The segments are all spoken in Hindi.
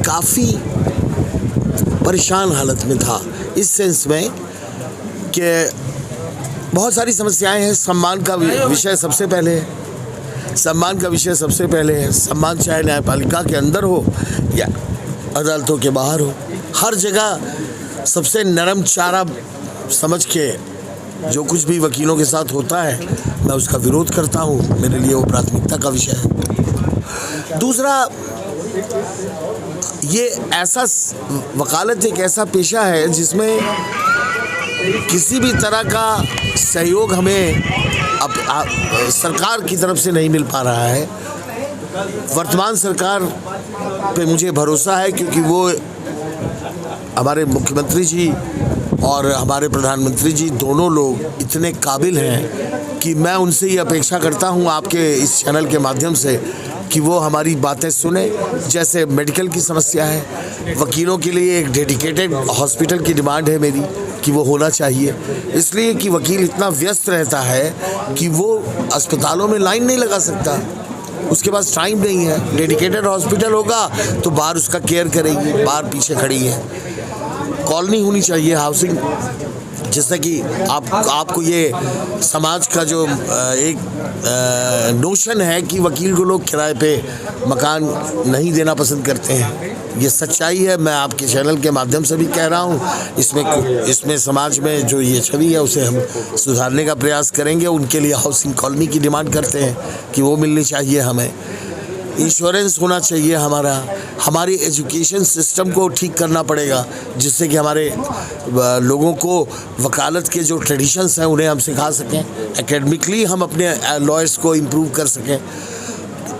काफ़ी परेशान हालत में था, इस सेंस में कि बहुत सारी समस्याएं हैं। सम्मान का विषय सबसे पहले है। सम्मान का विषय सबसे पहले है। सम्मान चाहे न्यायपालिका के अंदर हो या अदालतों के बाहर हो, हर जगह सबसे नरम चारा समझ के जो कुछ भी वकीलों के साथ होता है मैं उसका विरोध करता हूँ। मेरे लिए वो प्राथमिकता का विषय है। दूसरा, ये ऐसा वकालत एक ऐसा पेशा है जिसमें किसी भी तरह का सहयोग हमें सरकार की तरफ से नहीं मिल पा रहा है। वर्तमान सरकार पे मुझे भरोसा है क्योंकि वो हमारे मुख्यमंत्री जी और हमारे प्रधानमंत्री जी दोनों लोग इतने काबिल हैं कि मैं उनसे ये अपेक्षा करता हूँ आपके इस चैनल के माध्यम से कि वो हमारी बातें सुने। जैसे मेडिकल की समस्या है, वकीलों के लिए एक डेडिकेटेड हॉस्पिटल की डिमांड है मेरी कि वो होना चाहिए, इसलिए कि वकील इतना व्यस्त रहता है कि वो अस्पतालों में लाइन नहीं लगा सकता, उसके पास टाइम नहीं है। डेडिकेटेड हॉस्पिटल होगा तो बाहर उसका केयर करेगी, बाहर पीछे खड़ी है। कॉलोनी होनी चाहिए, हाउसिंग, जिससे कि आपको ये समाज का जो एक नोशन है कि वकील को लोग किराए पे मकान नहीं देना पसंद करते हैं, ये सच्चाई है। मैं आपके चैनल के माध्यम से भी कह रहा हूँ, इसमें समाज में जो ये छवि है उसे हम सुधारने का प्रयास करेंगे। उनके लिए हाउसिंग कॉलोनी की डिमांड करते हैं कि वो मिलनी चाहिए हमें। इंश्योरेंस होना चाहिए हमारी एजुकेशन सिस्टम को ठीक करना पड़ेगा जिससे कि हमारे लोगों को वकालत के जो ट्रेडिशंस हैं उन्हें हम सिखा सकें, एकेडमिकली हम अपने लॉयर्स को इम्प्रूव कर सकें।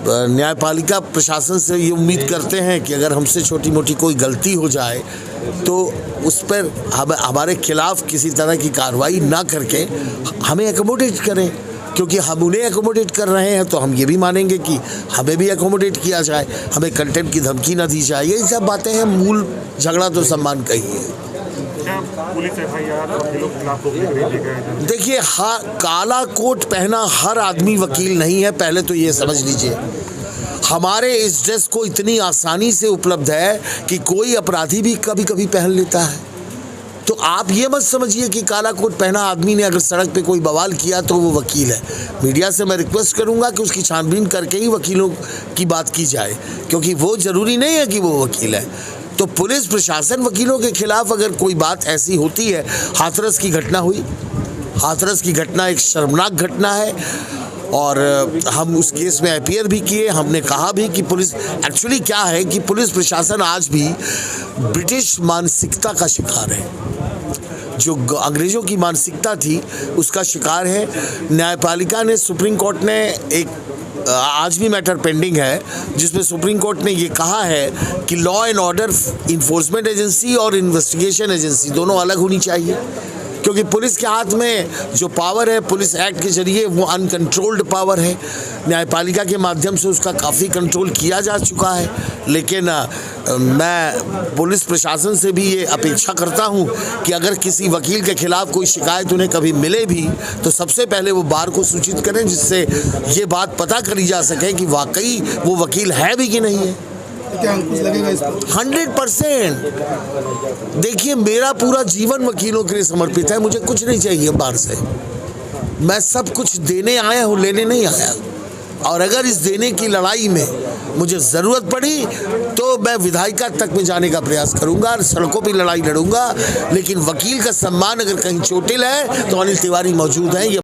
न्यायपालिका प्रशासन से ये उम्मीद करते हैं कि अगर हमसे छोटी मोटी कोई गलती हो जाए तो उस पर हमारे खिलाफ किसी तरह की कार्रवाई ना करके हमें एकोमोडेट करें, क्योंकि हम उन्हें एकोमोडेट कर रहे हैं तो हम ये भी मानेंगे कि हमें भी एकोमोडेट किया जाए, हमें कंटेम्प्ट की धमकी ना दी जाए। ये सब बातें हैं। मूल झगड़ा तो सम्मान का ही है। देखिए, काला कोट पहना हर आदमी वकील नहीं है, पहले तो ये समझ लीजिए। हमारे इस ड्रेस को इतनी आसानी से उपलब्ध है कि कोई अपराधी भी कभी कभी पहन लेता है। तो आप ये मत समझिए कि काला कोट पहना आदमी ने अगर सड़क पे कोई बवाल किया तो वो वकील है। मीडिया से मैं रिक्वेस्ट करूंगा कि उसकी छानबीन करके ही वकीलों की बात की जाए, क्योंकि वो ज़रूरी नहीं है कि वो वकील है। तो पुलिस प्रशासन वकीलों के खिलाफ अगर कोई बात ऐसी होती है, हाथरस की घटना हुई, हाथरस की घटना एक शर्मनाक घटना है और हम उस केस में एफआईआर भी किए। हमने कहा भी कि पुलिस, एक्चुअली क्या है कि पुलिस प्रशासन आज भी ब्रिटिश मानसिकता का शिकार है, जो अंग्रेज़ों की मानसिकता थी उसका शिकार है। न्यायपालिका ने, सुप्रीम कोर्ट ने एक आज भी मैटर पेंडिंग है जिसमें सुप्रीम कोर्ट ने ये कहा है कि law and order enforcement agency और इन्वेस्टिगेशन एजेंसी दोनों अलग होनी चाहिए, क्योंकि पुलिस के हाथ में जो पावर है पुलिस एक्ट के जरिए वो अनकंट्रोल्ड पावर है। न्यायपालिका के माध्यम से उसका काफ़ी कंट्रोल किया जा चुका है, लेकिन मैं पुलिस प्रशासन से भी ये अपेक्षा करता हूँ कि अगर किसी वकील के खिलाफ कोई शिकायत उन्हें कभी मिले भी तो सबसे पहले वो बार को सूचित करें, जिससे ये बात पता करी जा सके कि वाकई वो वकील है भी कि नहीं है। क्या अंकुश लगेगा इस पर? 100%। देखिए, मेरा पूरा जीवन वकीलों के लिए समर्पित है, मुझे कुछ नहीं चाहिए बाहर से। मैं सब कुछ देने आया हूँ, लेने नहीं आया। और अगर इस देने की लड़ाई में मुझे ज़रूरत पड़ी तो मैं विधायिका तक में जाने का प्रयास करूंगा, सड़कों पर लड़ाई लड़ूंगा, लेकिन वकील का सम्मान अगर कहीं चोटिल है तो अनिल तिवारी मौजूद हैं।